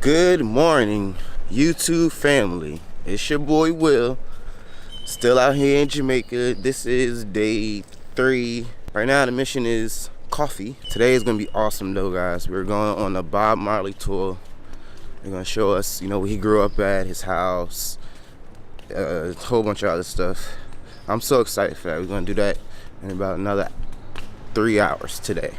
Good morning, YouTube family. It's your boy Will. Still out here in Jamaica. This is day 3. Right now the mission is coffee. Today is gonna be awesome though, guys. We're going on a Bob Marley tour. They're gonna show us, where he grew up at, his house, a whole bunch of other stuff. I'm so excited for that. We're gonna do that in about another 3 hours today.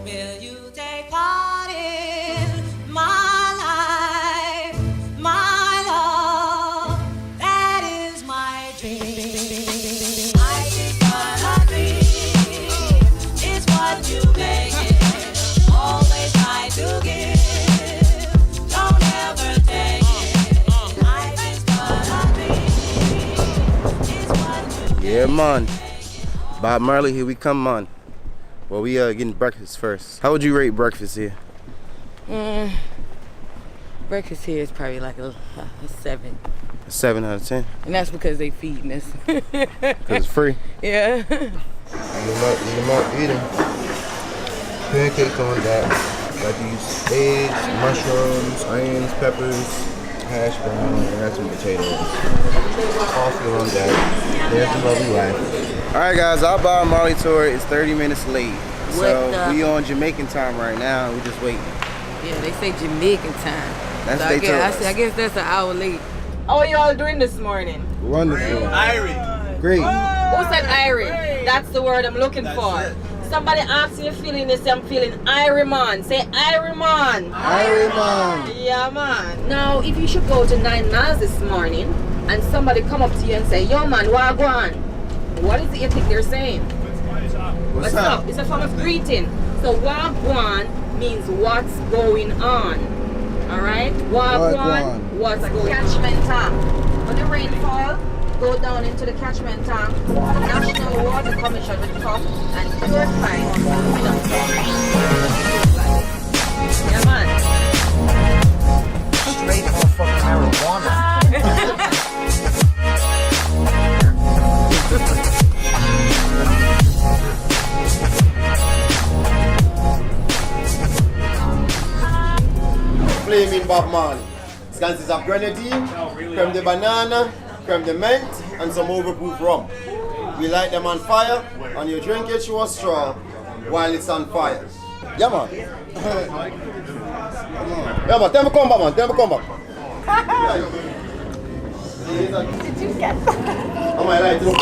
Will you take part in my life, my love? That is my dream. I think what I dream is what you make it. Always try to give, don't ever take it. I think what I dream is what you Yeah, man. Bob Marley, here we come, man. Well, we getting breakfast first. How would you rate breakfast here? Breakfast here is probably like a 7. A 7 out of 10? And that's because they feeding us. Because it's free. Yeah. Eat them up, eat them. Pancakes on that. Got these eggs, mushrooms, onions, peppers, hash brown, and got some potatoes. Coffee on that. There's the lovely wife. Alright guys, our Bob Marley tour is 30 minutes late. So we on Jamaican time right now, we just waiting. Yeah, they say Jamaican time. That's so what they told us. I guess that's an hour late. How are y'all doing this morning? Wonderful. Irie. Great. Who said Irie? That's the word I'm looking for. Somebody asked me feeling this, I'm feeling Irie man. Say Irie man. Irie man. Yeah man. Now if you should go to 9 miles this morning and somebody come up to you and say, yo man, wagwan. What is it you think they're saying? What's up? It's a form of greeting. So wagwan means what's going on. Alright? Wagwan, what's going on. Catchment tank. When the rain falls, go down into the catchment tank. National Water Commission will come and purify. Yeah man. Straight motherfucking marijuana. Flaming Bob Marley. It consists of grenadine, creme de banana, creme de menthe, and some overproof rum. We light them on fire, and you drink it through a straw while it's on fire. Yeah, man. Yeah, man. Tell me come back, man. Tell me come back. Did you get that? I might light it up.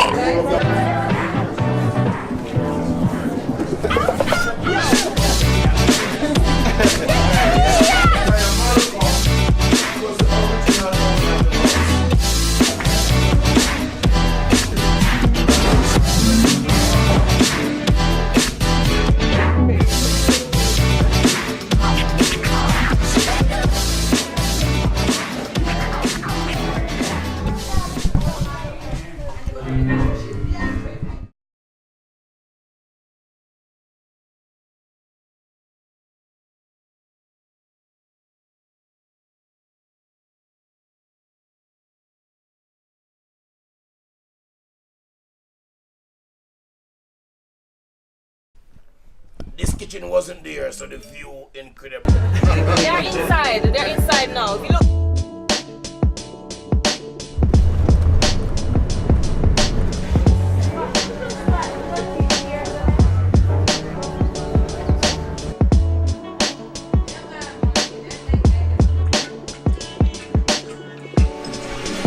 This kitchen wasn't there, so the view incredible. They're inside. They're inside now. If you look.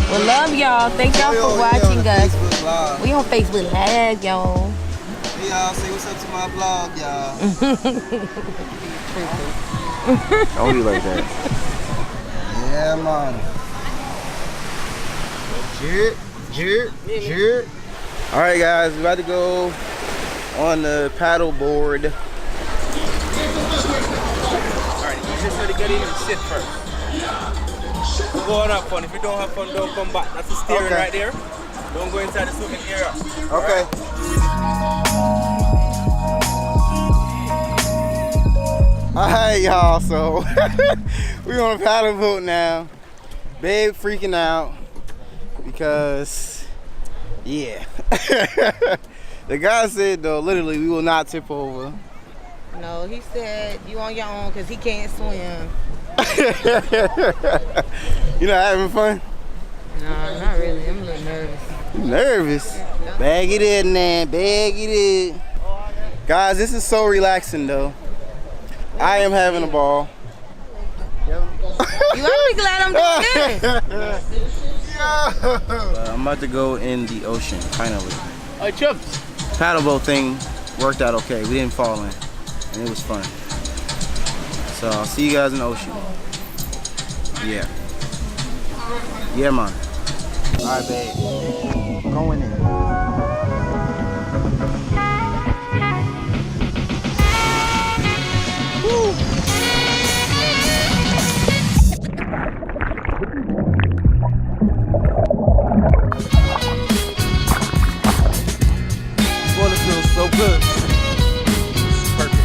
Well, love y'all. Thank y'all for watching us. We on Facebook Live, y'all. Hey y'all, say what's up to my vlog, y'all. Don't be like that. Yeah, man. Jerk. Alright guys, we about to go on the paddle board. Alright, you just got to get in and sit first. Go and have fun. If you don't have fun, don't come back. That's the steering right there. Don't go inside the swimming area. Okay. Alright y'all, so we on a paddle boat now. Babe freaking out because, yeah. The guy said though, literally, we will not tip over. No, he said you on your own because he can't swim. You not having fun? No, not really. I'm a little nervous. Nervous? Bag it in, man. Bag it in. Guys, this is so relaxing, though. I am having a ball. You ought to be glad I'm doing this. I'm about to go in the ocean, finally. Hey, Chips. Paddle boat thing worked out okay. We didn't fall in, and it was fun. So I'll see you guys in the ocean. Yeah. Yeah, man. All right, babe. Going in. Woo. Boy, this feels so good. Perfect.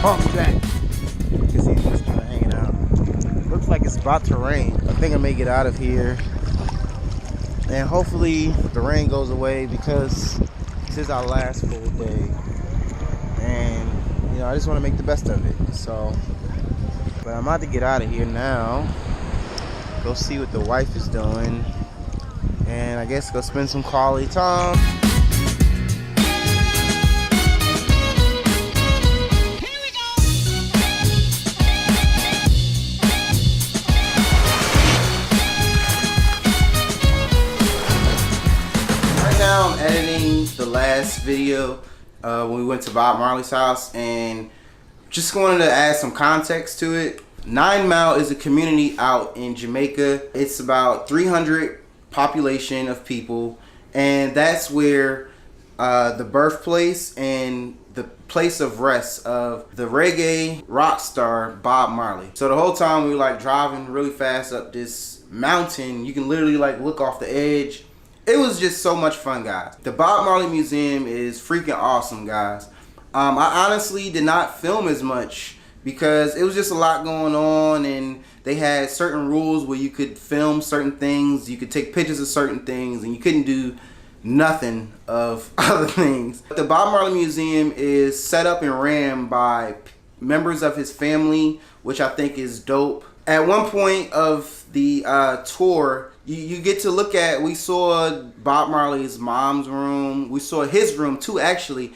Pump back because he's just kind of hanging out. Looks like it's about to rain. I think I may get out of here, and hopefully the rain goes away because this is our last full day, and you know I just want to make the best of it. So, but I'm about to get out of here now. Go see what the wife is doing, and I guess go spend some quality time. I'm editing the last video when we went to Bob Marley's house, and just wanted to add some context to it. 9 Mile is a community out in Jamaica. It's about 300 population of people, and that's where the birthplace and the place of rest of the reggae rock star Bob Marley. So the whole time we were like driving really fast up this mountain. You can literally like look off the edge. It was just so much fun, guys. The Bob Marley Museum is freaking awesome, guys. I honestly did not film as much because it was just a lot going on, and they had certain rules where you could film certain things, you could take pictures of certain things, and you couldn't do nothing of other things. The Bob Marley Museum is set up and ran by members of his family, which I think is dope. At one point of the tour, you get to look at, we saw Bob Marley's mom's room. We saw his room too, actually.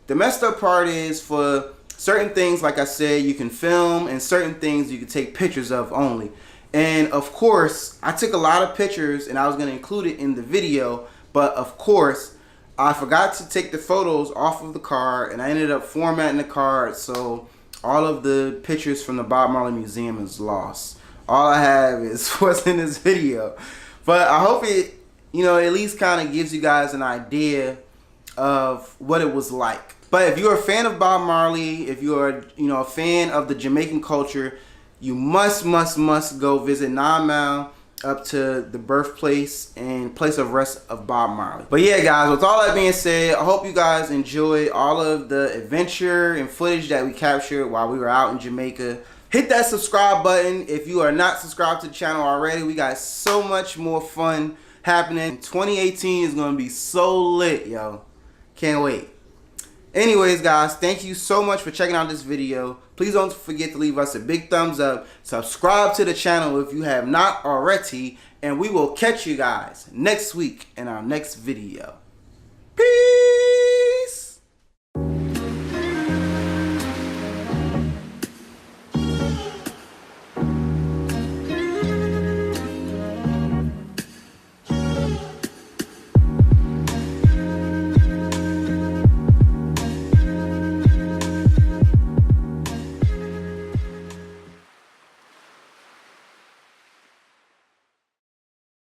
The messed up part is for certain things, like I said, you can film, and certain things you can take pictures of only. And of course, I took a lot of pictures and I was going to include it in the video. But of course, I forgot to take the photos off of the card, and I ended up formatting the card. So all of the pictures from the Bob Marley Museum is lost. All I have is what's in this video. But I hope it, you know, at least kind of gives you guys an idea of what it was like. But if you're a fan of Bob Marley, if you're, you know, a fan of the Jamaican culture, you must go visit 9 Mile up to the birthplace and place of rest of Bob Marley. But yeah, guys, with all that being said, I hope you guys enjoyed all of the adventure and footage that we captured while we were out in Jamaica. Hit that subscribe button if you are not subscribed to the channel already. We got so much more fun happening. 2018 is going to be so lit, yo. Can't wait. Anyways, guys, thank you so much for checking out this video. Please don't forget to leave us a big thumbs up. Subscribe to the channel if you have not already. And we will catch you guys next week in our next video.